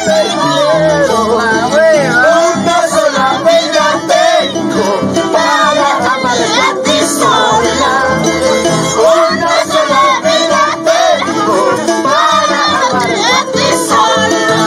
te quiero. Una sola pena tengo para amarte a ti sola. Una sola pena tengo para amarte a ti sola.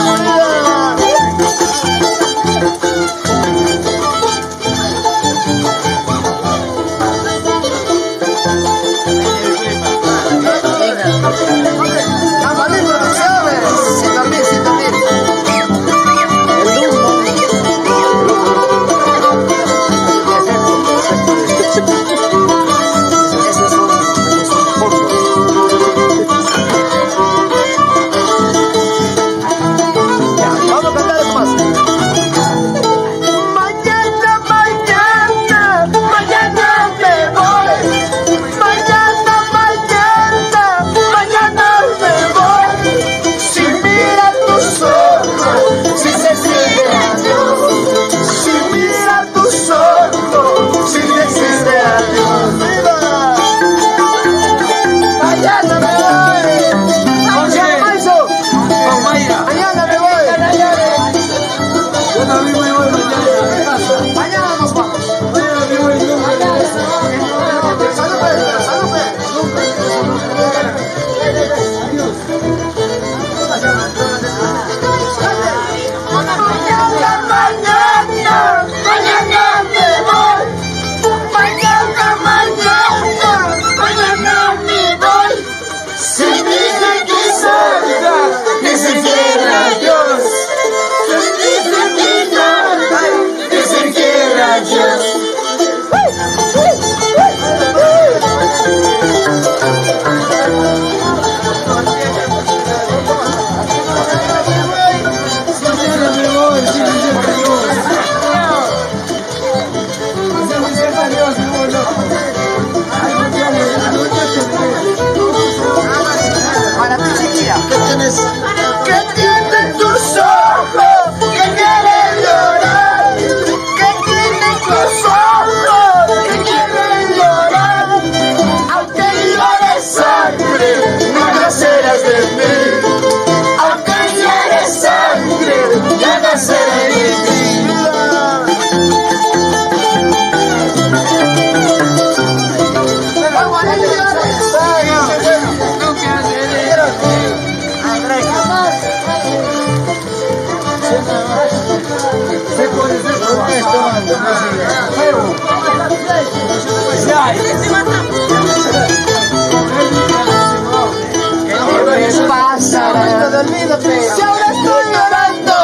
Si ahora estoy llorando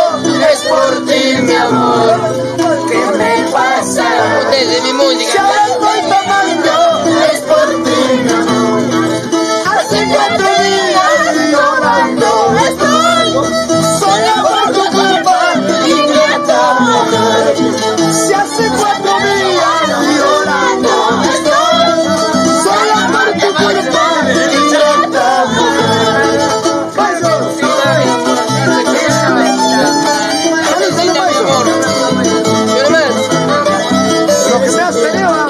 es por ti, mi amor. ¿Qué me pasa? Si ahora estoy tomando es por ti, mi amor. Hace 4 días llorando estoy, solo por tu culpa, ingrata mujer. Si hace 4 días llorando estoy, solo por tu culpa, ingrata mujer. Lo que seas pelea.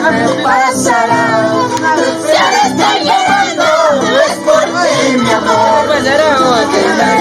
¿Qué pasará? Si ahora estoy llorando es por ti, mi amor. ¿Qué me